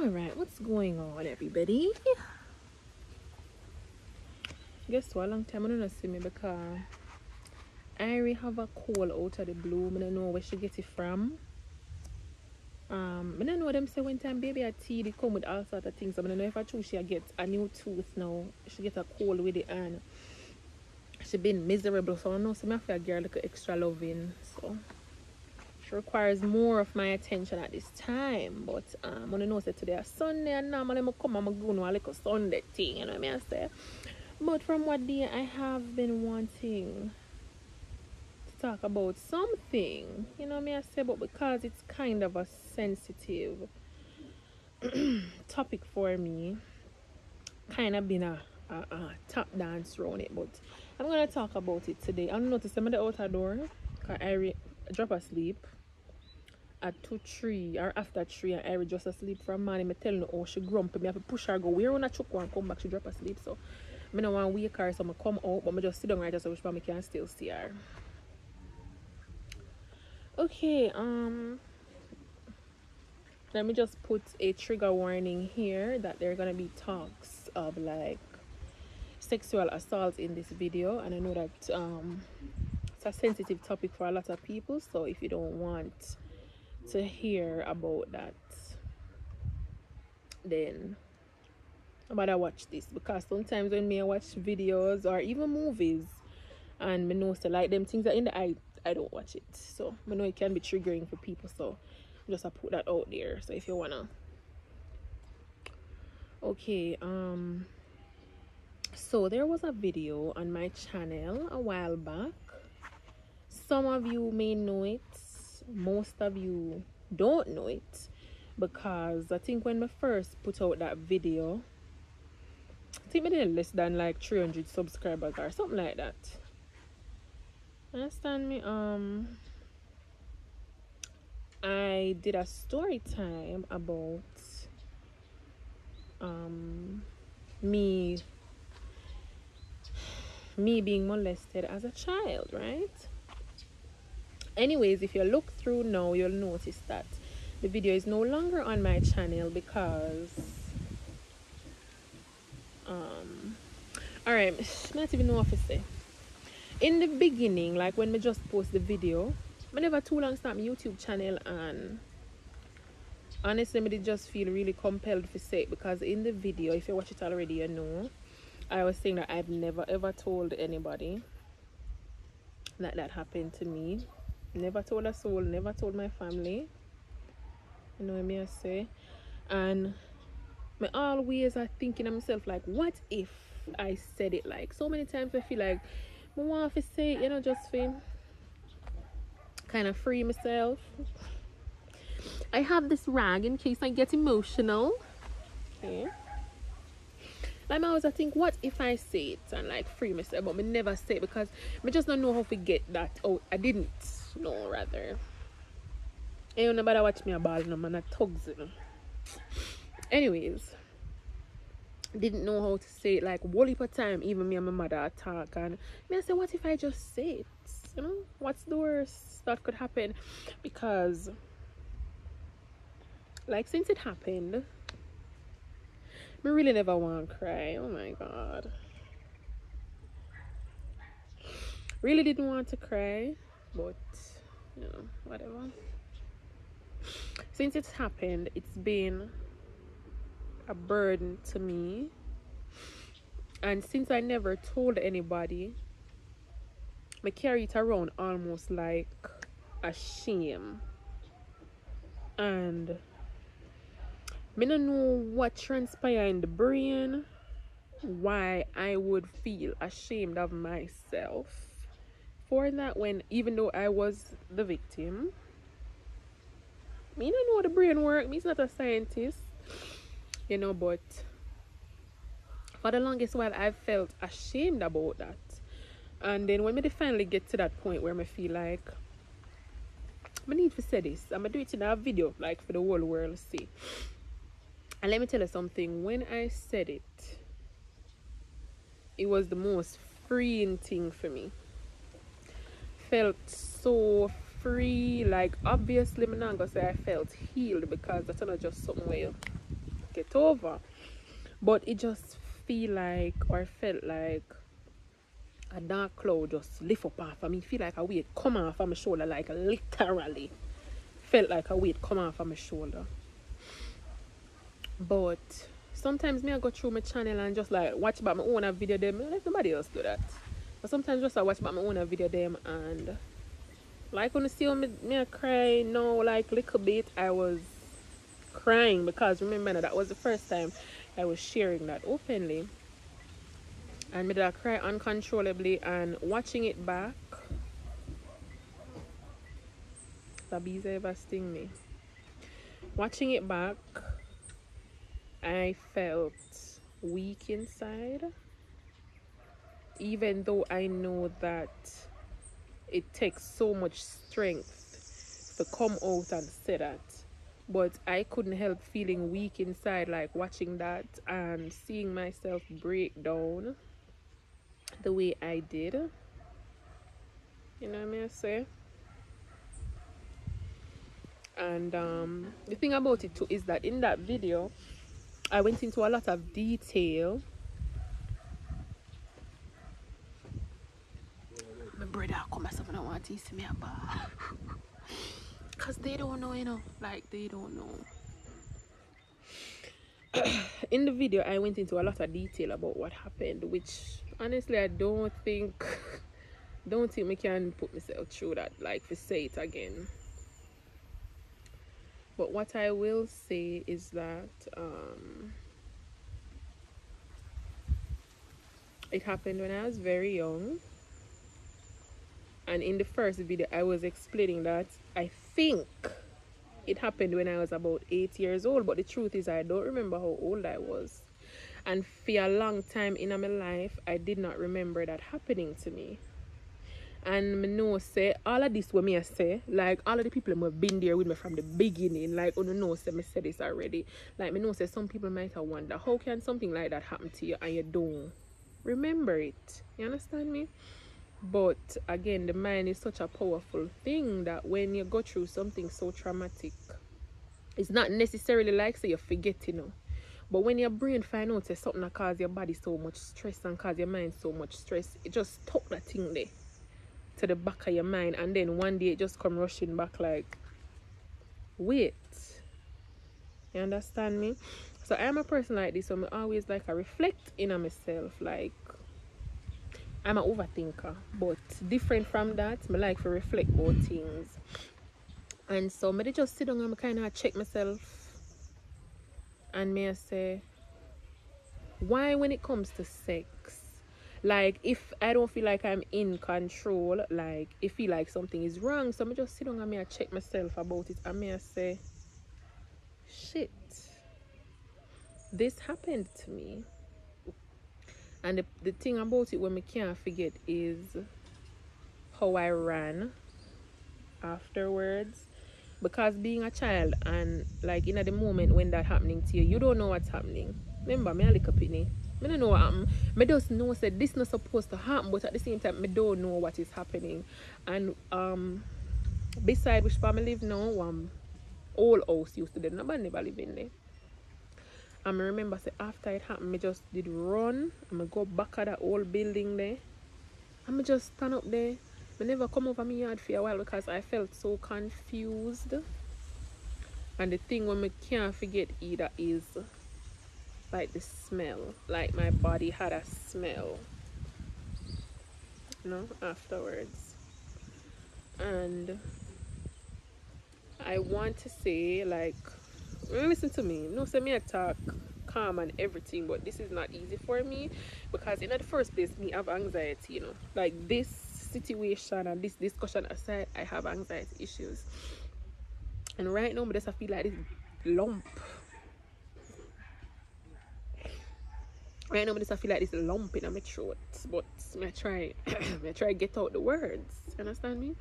Alright, what's going on, everybody? Guess what? A long time I don't see me because I already have a call out of the blue. I don't know where she get it from. I don't know them say one time baby a tea they come with all sorts of things. I don't know if I choose she get a new tooth now. She get a cold with it and she been miserable. So I know so I feel like girl like extra loving. So she requires more of my attention at this time. But I know say today is Sunday and normally I come and I go no a little Sunday thing, you know what I say. But from what day I have been wanting to talk about something, you know what I say, but because it's kind of a sensitive topic for me, kind of been a tap dance around it, but I'm gonna talk about it today. I noticed I'm at the outer door because I drop asleep at 2, 3 or after 3 and I just asleep from morning. I tell her oh she grumpy, me have to push her go where on a choke and come back, she drop asleep. So I don't want to wake her, so I come out, but I just sit down right just so which I can still see her. Okay, let me just put a trigger warning here that there are gonna be talks of like sexual assault in this video, and I know that it's a sensitive topic for a lot of people, so if you don't want to hear about that, then I better watch this, because sometimes when me watch videos or even movies and me know so like them things are in the I don't watch it, so I know it can be triggering for people, so just I put that out there. So if you wanna, okay, so there was a video on my channel a while back. Some of you may know it, most of you don't know it, because I think when I first put out that video, I think I did less than like 300 subscribers or something like that. Understand me? I did a story time about me being molested as a child, right? Anyways, if you look through now, you'll notice that the video is no longer on my channel because all right, I don't even know what to say. In the beginning, like when I just post the video, I never too long start my YouTube channel, and honestly I did just feel really compelled to say it, because in the video, if you watch it already, you know I was saying that I've never ever told anybody that that happened to me. Never told a soul, never told my family, you know what I mean, I say. And I always are thinking to myself like, what if I said it? Like so many times I feel like I want to say it, you know, just for kind of free myself. I have this rag in case I get emotional. Okay. Like I always think, what if I say it and like free myself, but I never say it because I just don't know how to get that out. I didn't know, rather. And you nobody watch me a ball, no man, a tugs, you know. Anyways, didn't know how to say it. Like whole heap of time, even me and my mother talk, and me I say, what if I just say it? You know, what's the worst that could happen? Because like since it happened, I really never want to cry. Oh my god, really didn't want to cry, but you know, whatever. Since it's happened, it's been a burden to me, and since I never told anybody, I carry it around almost like a shame. And I don't know what transpired in the brain, why I would feel ashamed of myself for that, when even though I was the victim. I don't know the brain work, me's not a scientist, you know, but for the longest while I felt ashamed about that. And then when I finally get to that point where I feel like I need to say this, I'm gonna do it in a video like for the whole world to see. And let me tell you something, when I said it, it was the most freeing thing for me. Felt so free. Like obviously I'm not gonna say I felt healed, because that's not just something where get over. But it just felt like a dark cloud just lift up off of me. Feel like a weight come off of my shoulder, like literally. Felt like a weight come off of my shoulder. But sometimes me I go through my channel and just like watch about my own video them. Let nobody else do that. But sometimes just I watch about my own video them, and like when you see me I cry now like little bit, I was crying because remember that was the first time I was sharing that openly. And me did I cry uncontrollably, and watching it back, the bees ever sting me. Watching it back, I felt weak inside, even though I know that it takes so much strength to come out and say that. But I couldn't help feeling weak inside, like watching that and seeing myself break down the way I did. You know what I say? And the thing about it too is that in that video, I went into a lot of detail. My brother come myself and I want to see me about. Because they don't know, you know. Like, they don't know. In the video, I went into a lot of detail about what happened, which honestly, I don't think I can put myself through that, like, to say it again. But what I will say is that it happened when I was very young. And in the first video, I was explaining that I think it happened when I was about 8 years old. But the truth is, I don't remember how old I was. And for a long time in my life, I did not remember that happening to me. And me know say all of this what me I say, like all of the people who have been there with me from the beginning, like you know say me said this already. Like me know say some people might have wonder how can something like that happen to you and you don't remember it. You understand me? But again, the mind is such a powerful thing that when you go through something so traumatic, it's not necessarily like say you forget, you know. But when your brain find out say something that cause your body so much stress and cause your mind so much stress, it just stuck that thing there to the back of your mind, and then one day it just come rushing back like, wait, you understand me? So I'm a person like this, so I always like I reflect in on myself. Like I'm an overthinker, but different from that, I like to reflect about things. And so I just sit down and I kind of check myself, and me I say, why when it comes to sex, like if I don't feel like I'm in control, like I feel like something is wrong, so I just sit down and I check myself about it, and I say, shit, this happened to me. And the thing about it when I can't forget is how I ran afterwards. Because being a child and like in the moment when that happening to you, you don't know what's happening. Remember, me a little pitney. I don't know what happened. I just know that this not supposed to happen, but at the same time, I don't know what is happening. And beside which farm I live now, old house used to there. Nobody never live in there. And I remember say after it happened, I just did run. And I go back at that old building there. And I just stand up there. I never come over my yard for a while because I felt so confused. And the thing when I can't forget either is like the smell. Like my body had a smell, you know, afterwards. And I want to say, like, listen to me. No, say me attack calm and everything, but this is not easy for me because in the first place me have anxiety, you know. Like this situation and this discussion aside, I have anxiety issues. And right now, I just feel like this lump. Right now, I just feel like this lump in my throat. But I try to get out the words. You understand me?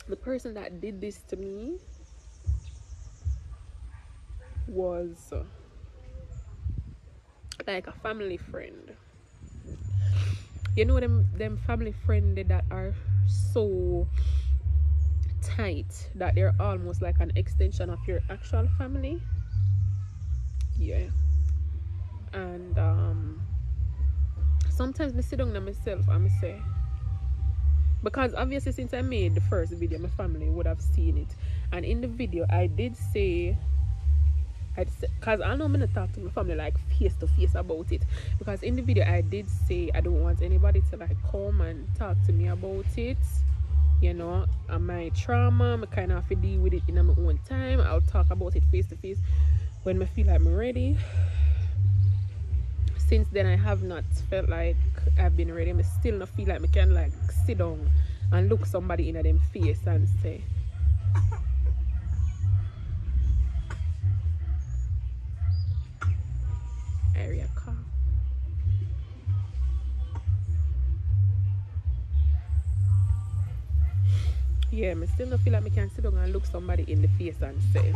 The person that did this to me was like a family friend. You know them family friends that are so tight that they're almost like an extension of your actual family. Yeah. And sometimes I sit down to myself and I say, because obviously since I made the first video, my family would have seen it. And in the video I did say, because I know I'm gonna talk to my family like face to face about it, because in the video I did say I don't want anybody to like come and talk to me about it, you know, and my trauma. I kind of have to deal with it in my own time. I'll talk about it face to face when I feel like I'm ready. Since then I have not felt like I've been ready. I still not feel like I can like sit down and look somebody in them face and say, area car. Yeah, I still not feel like I can sit down and look somebody in the face and say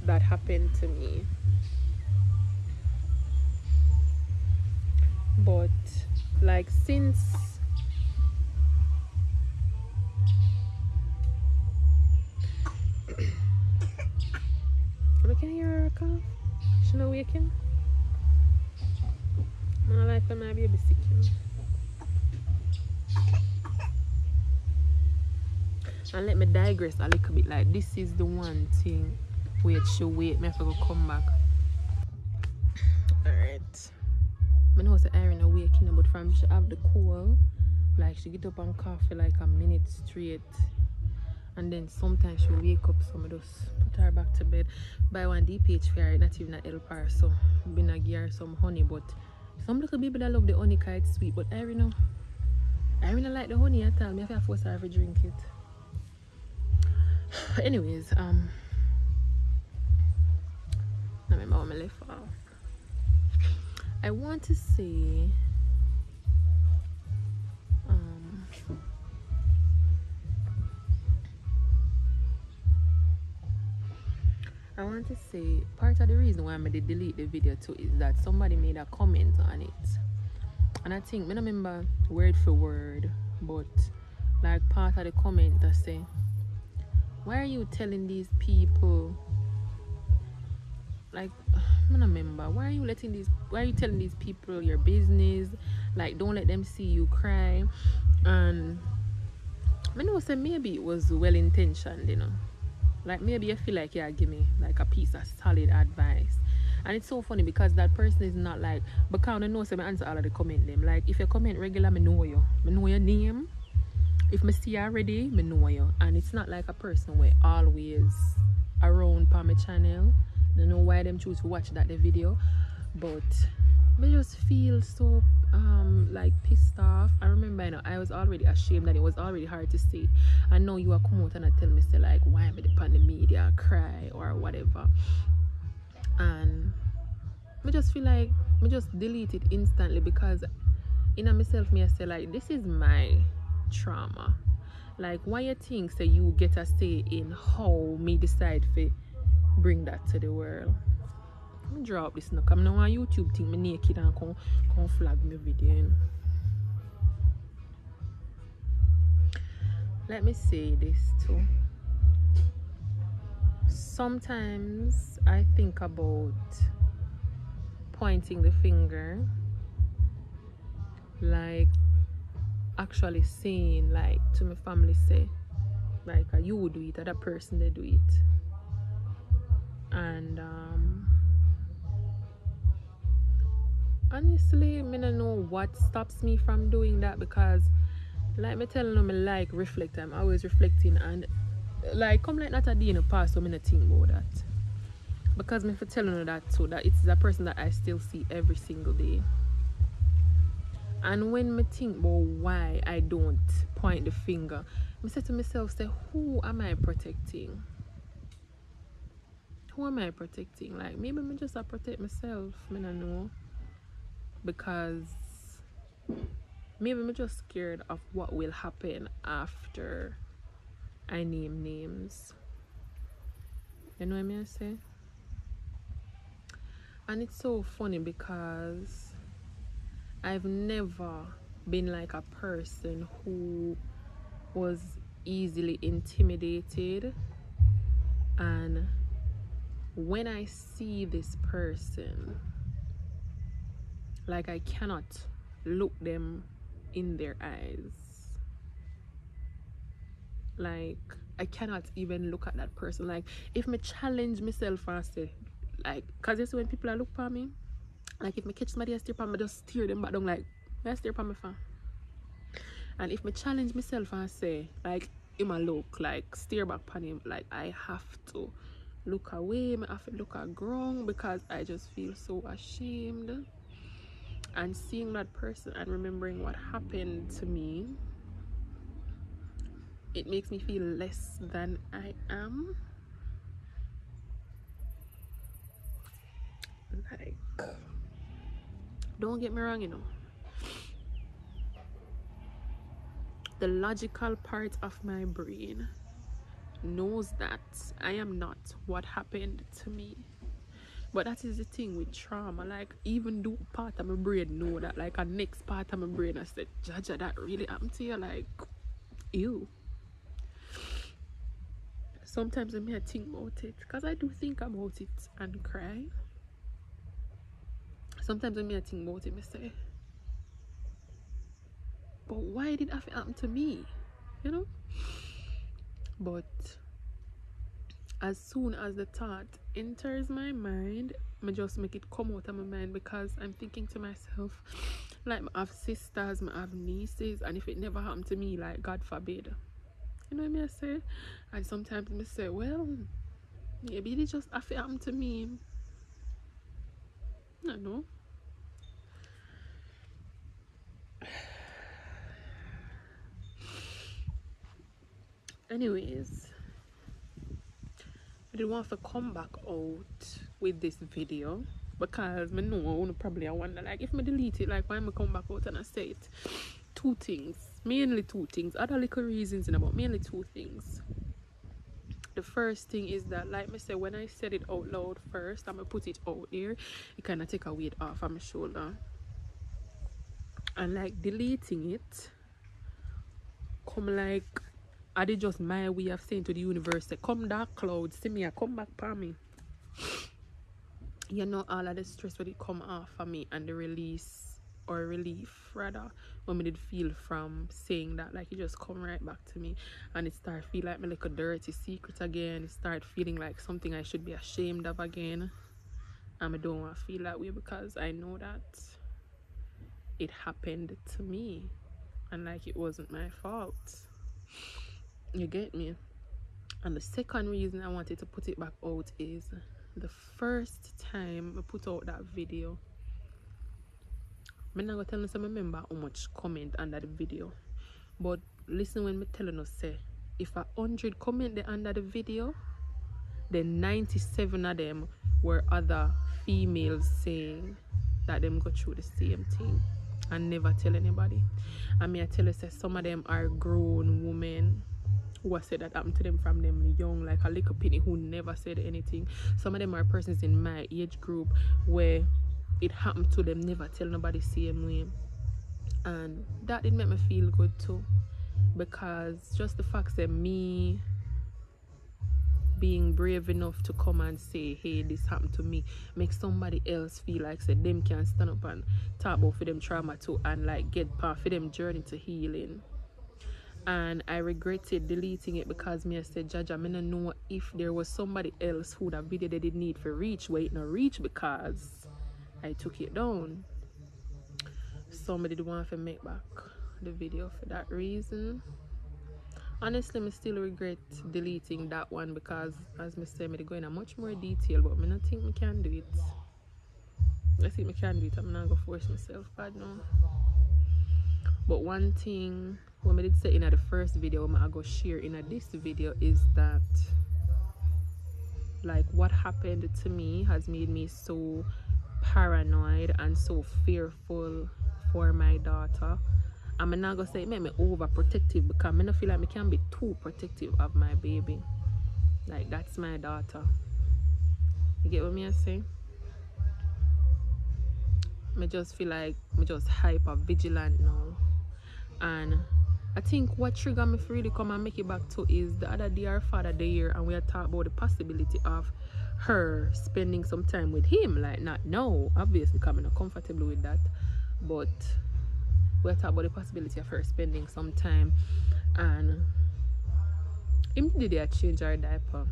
that happened to me. But like since I can hear her cough. She not waking. My life and my baby sick. And let me digress a little bit. Like this is the one thing. Wait, she wait. Me have to go come back. Alright. I know it's Irene awakening, but from she have the cold, like she get up and cough for like a minute straight. And then sometimes she wake up, so I just put her back to bed. Buy one DPH for her, not even a help her, so I've been a give her some honey. But some little people that love the honey because it's sweet, but I really like the honey at all. I have to force her to drink it. Anyways, I remember when I left off. I want to say part of the reason why I did delete the video too is that somebody made a comment on it, and I think I don't remember word for word, but like part of the comment that say, why are you telling these people, like I don't remember, why are you telling these people your business, like don't let them see you cry. And I know say maybe it was well intentioned, you know, like maybe I feel like yeah, give me like a piece of solid advice. And it's so funny because that person is not like, because I know say I answer all of the comment them. Like if you comment regular, I know you, I know your name. If I see you already, I know you. And it's not like a person where always around on my channel. I don't know why them choose to watch that the video, but I just feel so like pissed off. I remember, you know, I was already ashamed that it was already hard to say. I know you are come out and I tell me say like, why am I on the media cry or whatever. And I just feel like I just delete it instantly, because in myself me I say like, this is my trauma. Like why you think say you get a say in how me decide to bring that to the world. Let me drop this now, because I know on YouTube think me naked and come flag me video, you know. Let me say this too. Sometimes I think about pointing the finger, like actually saying like to my family say like you do it, other person they do it. And honestly, I don't know what stops me from doing that, because like me telling them I like reflect, I'm always reflecting, and like come like not a day in the past, so I don't think about that, because me for telling you that too, that it's a person that I still see every single day. And when me think about why I don't point the finger, I say to myself, say, who am I protecting? Who am I protecting? Like maybe me just protect myself, I don't know, because maybe I'm just scared of what will happen after I name names. You know what I mean? I say? And it's so funny because I've never been like a person who was easily intimidated and when I see this person, like I cannot look them in their eyes. Like I cannot even look at that person. Like if me challenge myself and say, like, cause you see when people are look for me, like if me catch somebody I stare upon me, just steer them back down like, where I stare upon me for? And if me challenge myself and say, like, him a look, like stare back upon him, like I have to look away, I have to look at ground because I just feel so ashamed. And seeing that person and remembering what happened to me, it makes me feel less than I am. Like, don't get me wrong, you know, the logical part of my brain knows that I am not what happened to me. But that is the thing with trauma. Like, even though part of my brain know that, like, a next part of my brain I said, Jaja, that really happened to you. Like, ew. Sometimes I may think about it, because I do think about it and cry. Sometimes I may think about it, I say, but why did it happen to me? You know? But as soon as the thought enters my mind, I just make it come out of my mind, because I'm thinking to myself, like, I have sisters, I have nieces, and if it never happened to me, like, God forbid. You know what I say? And sometimes I say, well, maybe it just happened to me. I don't know. Anyways, I didn't want to come back out with this video, because I know probably I wonder, like, if I delete it, like, why am I come back out and I say it? Two things, mainly two things, other little reasons, but mainly two things. The first thing is that, like I said, when I said it out loud first, I'm gonna put it out there, it kind of take a weight off of my shoulder. And like deleting it, come like, I did just my way of saying to the universe, say, come dark cloud, see me, I come back for me. You know, all of the stress when it come off of me, and the release, or relief rather, when I did feel from saying that, like, it just come right back to me, and it start feel like me like a dirty secret again. It start feeling like something I should be ashamed of again, and I don't want to feel that way, because I know that it happened to me, and like it wasn't my fault. You get me? And the second reason I wanted to put it back out is, the first time I put out that video, I'm not gonna tell you, I remember how much comment under the video, but listen when me telling us, say, if 100 comment there under the video, then 97 of them were other females saying that them go through the same thing and never tell anybody. And me I tell you, say, some of them are grown women who said that happened to them from them young, like a little penny, who never said anything. Some of them are persons in my age group where it happened to them, never tell nobody same way. And that did make me feel good too, because just the fact that me being brave enough to come and say, hey, this happened to me, makes somebody else feel like, say, them can stand up and talk about for them trauma too, and like get part for them journey to healing. And I regretted deleting it, because me I said, Jaja, I don't know if there was somebody else who that video they did need for reach, where it not reach, because I took it down. Somebody did want to make back the video for that reason. Honestly, I still regret deleting that one, because as I said, I go in much more detail, but I don't think I can do it. I think I can do it. I'm not gonna force myself, God no. But one thing when I did say in the first video, I go share in this video, is that, like, what happened to me has made me so paranoid and so fearful for my daughter. I'm not gonna say it made me overprotective, because I don't feel like I can be too protective of my baby. Like, that's my daughter. You get what me I say? I just feel like I'm just hyper vigilant now. And I think what triggered me to really come and make it back to is, the other day our father there, and we had talked about the possibility of her spending some time with him. Like, not now, obviously, because I'm not comfortable with that. But we're talking about the possibility of her spending some time. And him did they change her diaper.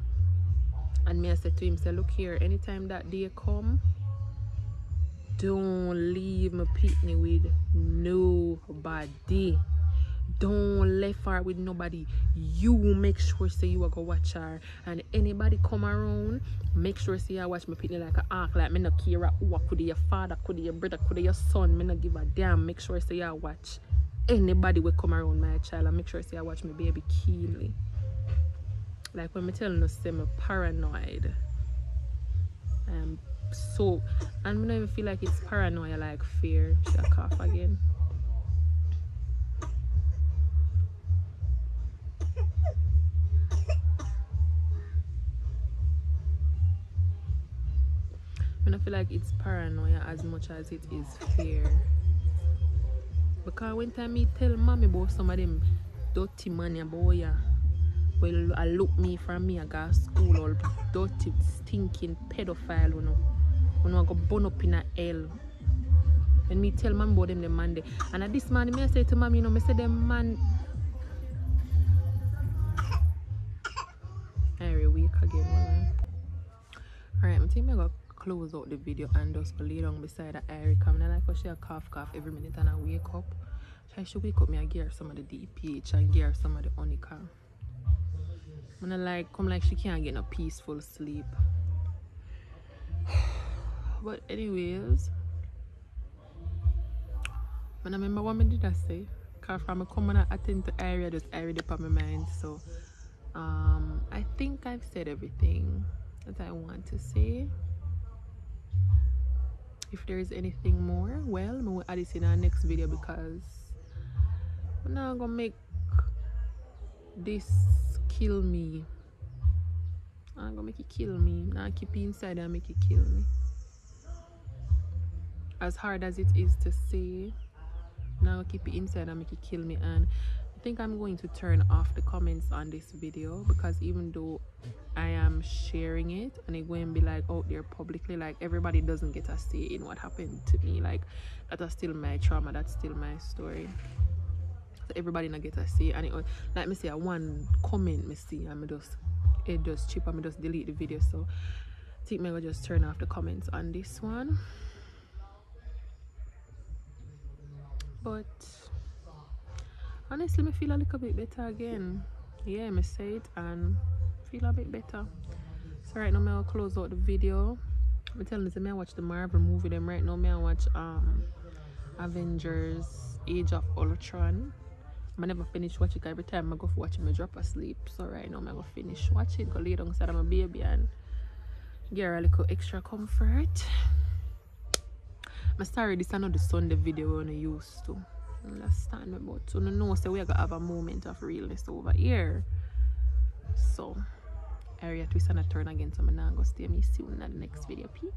And me I said to him, say, look here, anytime that day come, don't leave my pitney with nobody. Don't left her with nobody. You make sure say you are go watch her. And anybody come around, make sure say I watch my pitney like a ark. Like me no care who could your father, could your brother, could your son. Me no give a damn. Make sure say I watch anybody will come around my child, and make sure say I watch my baby keenly. Like when me telling you say me paranoid. So, and I don't even feel like it's paranoia, like fear. Should I cough again? I don't feel like it's paranoia as much as it is fear. Because when time me tell mommy about some of them dirty money boy, yeah, well, I look me from me, I go to school, all dirty, stinking pedophile, you know. When I go burn up in a hell. When me tell mom about them man, and at this man, me I say to mom, you know, me say them man. I weak again. Alright, I think I'm gonna close out the video and just go lay down beside the Irie. Because I like how she cough every minute and I wake up. She should wake up me and give her some of the DPH and give her some of the Onica. And I like come like she can't get no peaceful sleep. But anyways, when I remember what I did I say, because from I come and attend to Irie, just Irie up on my mind. So I think I've said everything that I want to say. If there is anything more, well, I will add it in our next video, because I'm not gonna make this kill me. I'm gonna make it kill me. Now keep it inside and make it kill me. As hard as it is to say, now keep it inside and make it kill me. And I think I'm going to turn off the comments on this video, because even though I am sharing it and it won't be like out there publicly, like everybody doesn't get a say in what happened to me. Like that's still my trauma, that's still my story. So everybody not get a say. And it, like me say, one comment me see and it just chip and me just delete the video. So I think maybe I'll just turn off the comments on this one. But honestly, I feel a little bit better again. Yeah, I say it and feel a bit better. So right now I'll close out the video. I'm telling you, I watch the Marvel movie them right now. I watch Avengers Age of Ultron. I never finish watching it. Every time I go for watching, I drop asleep. So right now I'm gonna finish watch it, go lay down beside my baby and get her a little extra comfort. I'm sorry, this is not the Sunday video when I used to. Understand me, but so know so we're gonna have a moment of realness over here. So area twist and a turn again, so I'm not gonna stay me soon in the next video. Peace.